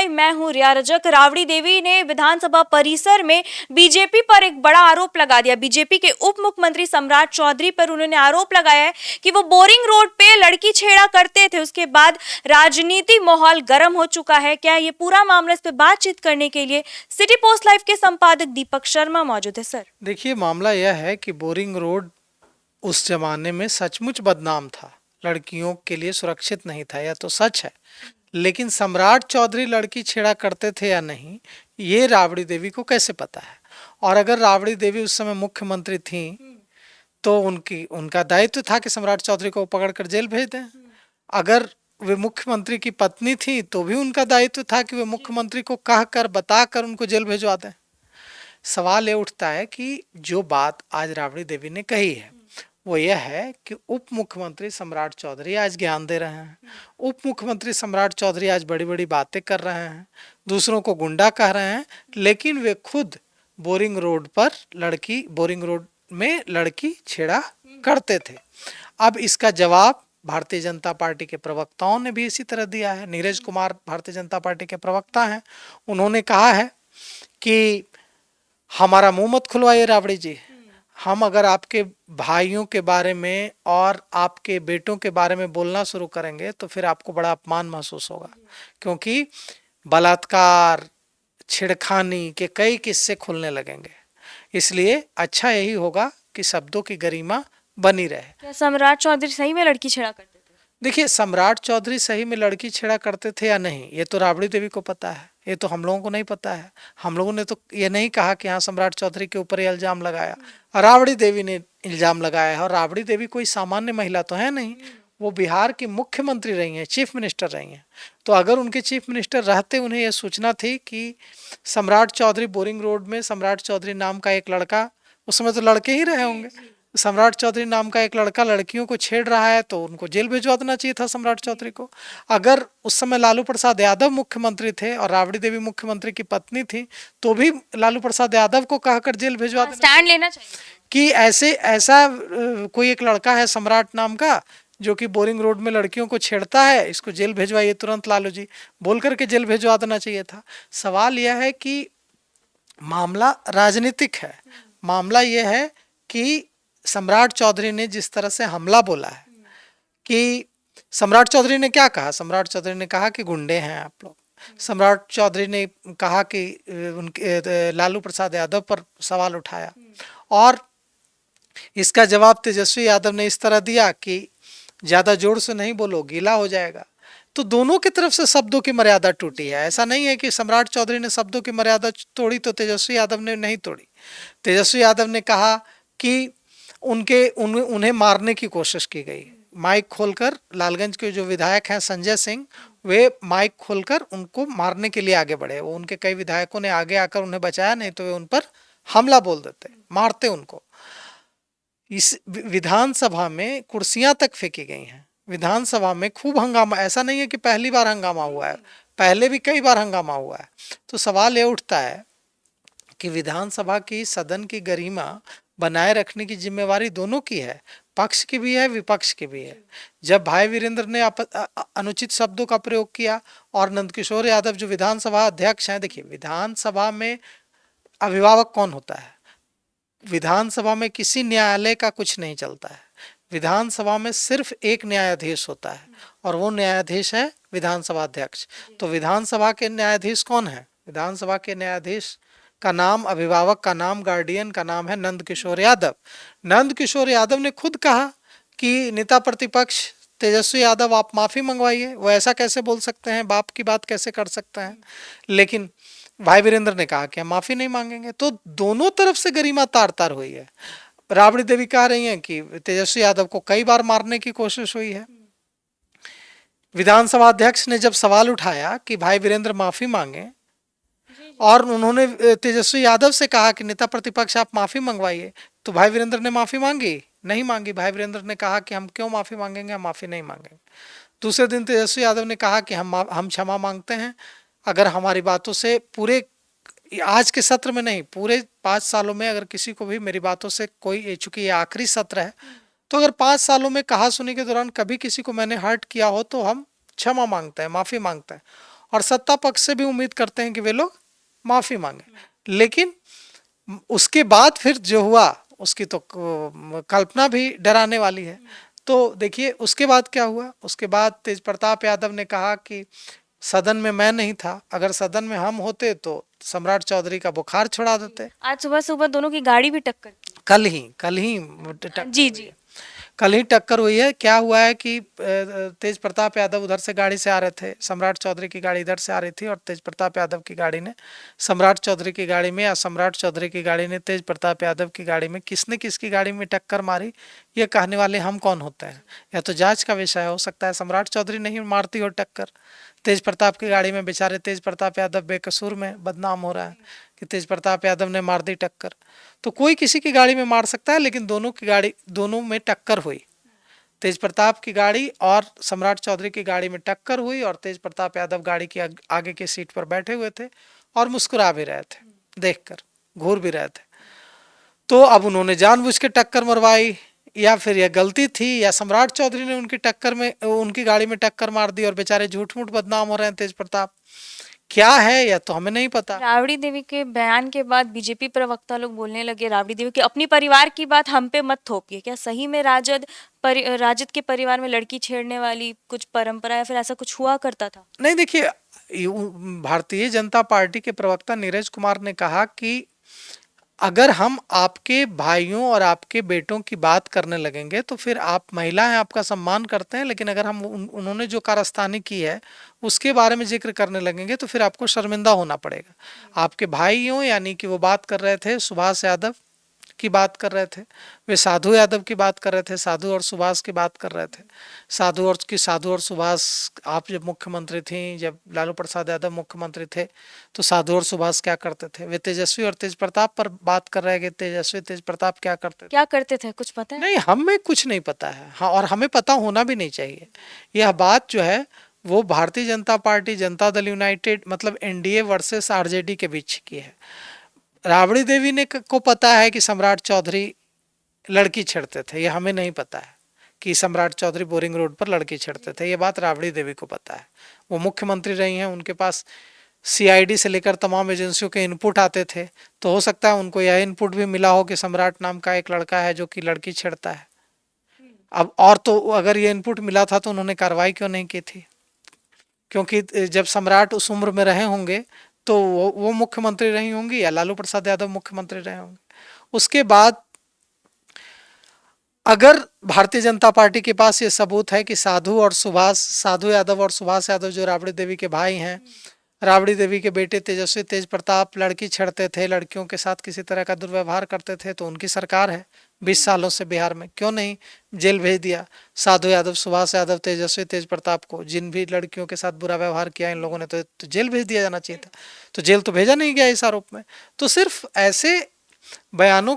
भाई, मैं हूँ रिया रजक। राबड़ी देवी ने विधानसभा परिसर में बीजेपी पर एक बड़ा आरोप लगा दिया। बीजेपी के उप मुख्यमंत्री सम्राट चौधरी पर उन्होंने आरोप लगाया है कि वो बोरिंग रोड पे लड़की छेड़ा करते थे। उसके बाद राजनीति माहौल गर्म हो चुका है। क्या ये पूरा मामला, इस पे बातचीत करने के लिए सिटी पोस्ट लाइव के संपादक दीपक शर्मा मौजूद है। सर, देखिए, मामला यह है कि बोरिंग रोड उस जमाने में सचमुच बदनाम था, लड़कियों के लिए सुरक्षित नहीं था, यह तो सच है। लेकिन सम्राट चौधरी लड़की छेड़ा करते थे या नहीं, ये राबड़ी देवी को कैसे पता है? और अगर राबड़ी देवी उस समय मुख्यमंत्री थी तो उनका दायित्व था कि सम्राट चौधरी को पकड़कर जेल भेज दें। अगर वे मुख्यमंत्री की पत्नी थी तो भी उनका दायित्व था कि वे मुख्यमंत्री को कहकर बताकर उनको जेल भेजवा दें। सवाल ये उठता है कि जो बात आज राबड़ी देवी ने कही है वो यह है कि उप मुख्यमंत्री सम्राट चौधरी आज ज्ञान दे रहे हैं। उप मुख्यमंत्री सम्राट चौधरी आज बड़ी बड़ी बातें कर रहे हैं, दूसरों को गुंडा कह रहे हैं, लेकिन वे खुद बोरिंग रोड में लड़की छेड़ा करते थे। अब इसका जवाब भारतीय जनता पार्टी के प्रवक्ताओं ने भी इसी तरह दिया है। नीरज कुमार भारतीय जनता पार्टी के प्रवक्ता हैं, उन्होंने कहा है कि हमारा मुंह मत खुलवाइए राबड़ी जी, हम अगर आपके भाइयों के बारे में और आपके बेटों के बारे में बोलना शुरू करेंगे तो फिर आपको बड़ा अपमान महसूस होगा, क्योंकि बलात्कार, छेड़खानी के कई किस्से खुलने लगेंगे। इसलिए अच्छा यही होगा कि शब्दों की गरिमा बनी रहे। क्या सम्राट चौधरी सही में लड़की छेड़ा करते थे? देखिए, सम्राट चौधरी सही में लड़की छेड़ा करते थे या नहीं, ये तो राबड़ी देवी को पता है, ये तो हम लोगों को नहीं पता है। हम लोगों ने तो ये नहीं कहा कि हाँ सम्राट चौधरी के ऊपर ये इल्जाम लगाया, राबड़ी देवी ने इल्जाम लगाया है। और राबड़ी देवी कोई सामान्य महिला तो है नहीं, वो बिहार की मुख्यमंत्री रही हैं, चीफ मिनिस्टर रही हैं। तो अगर उनके चीफ मिनिस्टर रहते उन्हें यह सूचना थी कि सम्राट चौधरी बोरिंग रोड में सम्राट चौधरी नाम का एक लड़का, उस समय तो लड़के ही रहे होंगे, सम्राट चौधरी नाम का एक लड़का लड़कियों को छेड़ रहा है, तो उनको जेल भिजवा देना चाहिए था सम्राट चौधरी को। अगर उस समय लालू प्रसाद यादव मुख्यमंत्री थे और राबड़ी देवी मुख्यमंत्री की पत्नी थी तो भी लालू प्रसाद यादव को कहकर जेल भिजवा देना, स्टैंड लेना चाहिए कि ऐसा कोई एक लड़का है सम्राट नाम का जो कि बोरिंग रोड में लड़कियों को छेड़ता है, इसको जेल भेजवाइए तुरंत लालू जी, बोल करके जेल भेजवा देना चाहिए था। सवाल यह है कि मामला राजनीतिक है। मामला यह है कि सम्राट चौधरी ने जिस तरह से हमला बोला है, कि सम्राट चौधरी ने क्या कहा, सम्राट चौधरी ने कहा कि गुंडे हैं आप लोग। सम्राट चौधरी ने कहा कि उनके लालू प्रसाद यादव पर सवाल उठाया, और इसका जवाब तेजस्वी यादव ने इस तरह दिया कि ज्यादा जोर से नहीं बोलो, गीला हो जाएगा। तो दोनों की तरफ से शब्दों की मर्यादा टूटी है। ऐसा नहीं है कि सम्राट चौधरी ने शब्दों की मर्यादा तोड़ी तो तेजस्वी यादव ने नहीं तोड़ी। तेजस्वी यादव ने कहा कि उन्हें मारने की कोशिश की गई। माइक खोलकर लालगंज के जो विधायक हैं संजय सिंह, वे माइक खोलकर उनको मारने के लिए आगे बढ़े। वो उनके कई विधायकों ने आगे आकर उन्हें बचाया, नहीं तो वे उन पर हमला बोल देते, मारते उनको। इस विधानसभा में कुर्सियां तक फेंकी गई हैं। विधानसभा में खूब हंगामा, ऐसा नहीं है कि पहली बार हंगामा हुआ है, पहले भी कई बार हंगामा हुआ है। तो सवाल ये उठता है कि विधानसभा की, सदन की गरिमा बनाए रखने की जिम्मेवारी दोनों की है, पक्ष की भी है, विपक्ष की भी है। जब भाई वीरेंद्र ने अनुचित शब्दों का प्रयोग किया और नंदकिशोर यादव जो विधानसभा अध्यक्ष हैं, देखिए विधानसभा में अभिभावक कौन होता है? विधानसभा में किसी न्यायालय का कुछ नहीं चलता है। विधानसभा में सिर्फ एक न्यायाधीश होता है और वो न्यायाधीश है विधानसभा अध्यक्ष। तो विधानसभा के न्यायाधीश कौन है? विधानसभा के न्यायाधीश का नाम, अभिभावक का नाम, गार्डियन का नाम है नंदकिशोर यादव। नंदकिशोर यादव ने खुद कहा कि नेता प्रतिपक्ष तेजस्वी यादव आप माफी मंगवाइए। वो ऐसा कैसे बोल सकते हैं, बाप की बात कैसे कर सकते हैं? लेकिन भाई वीरेंद्र ने कहा कि हम माफी नहीं मांगेंगे। तो दोनों तरफ से गरिमा तार तार हुई है। राबड़ी देवी कह रही हैं कि तेजस्वी यादव को कई बार मारने की कोशिश हुई है। विधानसभा अध्यक्ष ने जब सवाल उठाया कि भाई वीरेंद्र माफी मांगे, और उन्होंने तेजस्वी यादव से कहा कि नेता प्रतिपक्ष आप माफी मंगवाइए, तो भाई वीरेंद्र ने माफी मांगी? नहीं मांगी। भाई वीरेंद्र ने कहा कि हम क्यों माफी मांगेंगे, हम माफी नहीं मांगेंगे। दूसरे दिन तेजस्वी यादव ने कहा कि हम क्षमा मांगते हैं, अगर हमारी बातों से पूरे, आज के सत्र में नहीं, पूरे 5 सालों में अगर किसी को भी मेरी बातों से कोई, चूंकि ये आखिरी सत्र है, तो अगर 5 सालों में कहा सुनी के दौरान कभी किसी को मैंने हर्ट किया हो तो हम क्षमा मांगते हैं, माफी मांगते हैं। और सत्ता पक्ष से भी उम्मीद करते हैं कि वे लोग माफी मांगे। लेकिन उसके बाद फिर जो हुआ उसकी तो कल्पना भी डराने वाली है। तो देखिए उसके बाद क्या हुआ। उसके बाद तेज प्रताप यादव ने कहा कि सदन में मैं नहीं था, अगर सदन में हम होते तो सम्राट चौधरी का बुखार छुड़ा देते। आज सुबह सुबह दोनों की गाड़ी भी टक्कर की। कल ही टक्कर जी हुई जी। है। कल ही टक्कर हुई है। क्या हुआ है कि तेज प्रताप यादव उधर से गाड़ी से आ रहे थे, सम्राट चौधरी की गाड़ी इधर से आ रही थी, और तेज प्रताप यादव की गाड़ी ने सम्राट चौधरी की गाड़ी में, या सम्राट चौधरी की गाड़ी ने तेज प्रताप यादव की गाड़ी में, किसने किसकी गाड़ी में टक्कर मारी ये कहने वाले हम कौन होते हैं। या तो जांच का विषय हो सकता है सम्राट चौधरी नहीं मारती हो टक्कर, तेज प्रताप की गाड़ी में बेचारे तेज प्रताप यादव बेकसूर में बदनाम हो रहा है कि तेज प्रताप यादव ने मार दी टक्कर। तो कोई किसी की गाड़ी में मार सकता है, लेकिन दोनों में टक्कर हुई। तेज प्रताप की गाड़ी और सम्राट चौधरी की गाड़ी में टक्कर हुई, और तेज प्रताप यादव गाड़ी की आगे की सीट पर बैठे हुए थे और मुस्कुरा भी रहे थे, देखकर घूर भी रहे थे। तो अब उन्होंने जानबूझ के टक्कर मरवाई, या फिर यह गलती थी, या सम्राट चौधरी ने उनकी गाड़ी में टक्कर मार दी और बेचारे झूठ मूठ बदनाम हो रहे हैं तेज प्रताप। क्या है यह तो हमें नहीं पता। राबड़ी देवी के बयान के बाद बीजेपी प्रवक्ता लोग बोलने लगे, राबड़ी देवी कि अपनी परिवार की बात हम पे मत थोपिए। क्या सही में राजद के परिवार में लड़की छेड़ने वाली कुछ परंपरा या फिर ऐसा कुछ हुआ करता था? नहीं, देखिए भारतीय जनता पार्टी के प्रवक्ता नीरज कुमार ने कहा कि अगर हम आपके भाइयों और आपके बेटों की बात करने लगेंगे तो फिर आप महिला हैं, आपका सम्मान करते हैं, लेकिन अगर हम उन्होंने जो कारस्तानी की है उसके बारे में जिक्र करने लगेंगे तो फिर आपको शर्मिंदा होना पड़ेगा। आपके भाइयों यानी कि वो बात कर रहे थे सुभाष यादव की बात कर रहे थे, वे साधु यादव की बात कर रहे थे, साधु और सुभाष की बात कर रहे थे। साधु और सुभाष, आप जब मुख्यमंत्री थी, जब लालू प्रसाद यादव मुख्यमंत्री थे तो साधु और सुभाष क्या करते थे? वे तेजस्वी और तेज प्रताप पर बात कर रहे हैं कि तेजस्वी तेज प्रताप क्या करते थे? क्या करते थे कुछ पता है? नहीं, हमें कुछ नहीं पता है। हाँ, और हमें पता होना भी नहीं चाहिए। यह बात जो है वो भारतीय जनता पार्टी, जनता दल यूनाइटेड मतलब एनडीए वर्सेस आरजेडी के बीच की है। राबड़ी देवी ने को पता है कि सम्राट चौधरी लड़की छेड़ते थे, ये हमें नहीं पता है कि सम्राट चौधरी बोरिंग रोड पर लड़की छेड़ते थे। ये बात राबड़ी देवी को पता है। वो मुख्यमंत्री रही हैं, उनके पास सीआईडी से लेकर तमाम एजेंसियों के इनपुट आते थे, तो हो सकता है उनको यह इनपुट भी मिला हो कि सम्राट नाम का एक लड़का है जो कि लड़की छेड़ता है। अब और तो अगर ये इनपुट मिला था तो उन्होंने कार्रवाई क्यों नहीं की थी? क्योंकि जब सम्राट उस उम्र में रहे होंगे तो वो मुख्यमंत्री रही होंगी या लालू प्रसाद यादव मुख्यमंत्री रहे होंगे। उसके बाद अगर भारतीय जनता पार्टी के पास ये सबूत है कि साधु यादव और सुभाष यादव जो राबड़ी देवी के भाई हैं, राबड़ी देवी के बेटे तेजस्वी तेज प्रताप लड़की छेड़ते थे, लड़कियों के साथ किसी तरह का दुर्व्यवहार करते थे, तो उनकी सरकार है 20 सालों से बिहार में, क्यों नहीं जेल भेज दिया साधु यादव, सुभाष यादव, तेजस्वी तेज प्रताप को? जिन भी लड़कियों के साथ बुरा व्यवहार किया इन लोगों ने तो जेल भेज दिया जाना चाहिए था, तो जेल तो भेजा नहीं गया इस आरोप में। तो सिर्फ ऐसे बयानों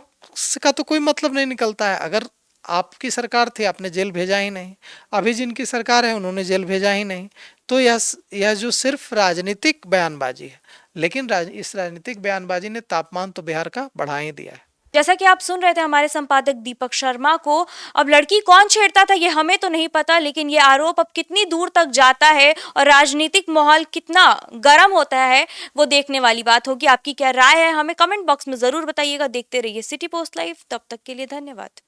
का तो कोई मतलब नहीं निकलता है। अगर आपकी सरकार थी, आपने जेल भेजा ही नहीं, अभी जिनकी सरकार है उन्होंने जेल भेजा ही नहीं, तो यह जो सिर्फ राजनीतिक बयानबाजी है, लेकिन इस राजनीतिक बयानबाजी ने तापमान तो बिहार का बढ़ा ही दिया है। जैसा कि आप सुन रहे थे हमारे संपादक दीपक शर्मा को, अब लड़की कौन छेड़ता था ये हमें तो नहीं पता, लेकिन ये आरोप अब कितनी दूर तक जाता है और राजनीतिक माहौल कितना गर्म होता है वो देखने वाली बात होगी। आपकी क्या राय है हमें कमेंट बॉक्स में जरूर बताइएगा। देखते रहिए सिटी पोस्ट लाइव, तब तक के लिए धन्यवाद।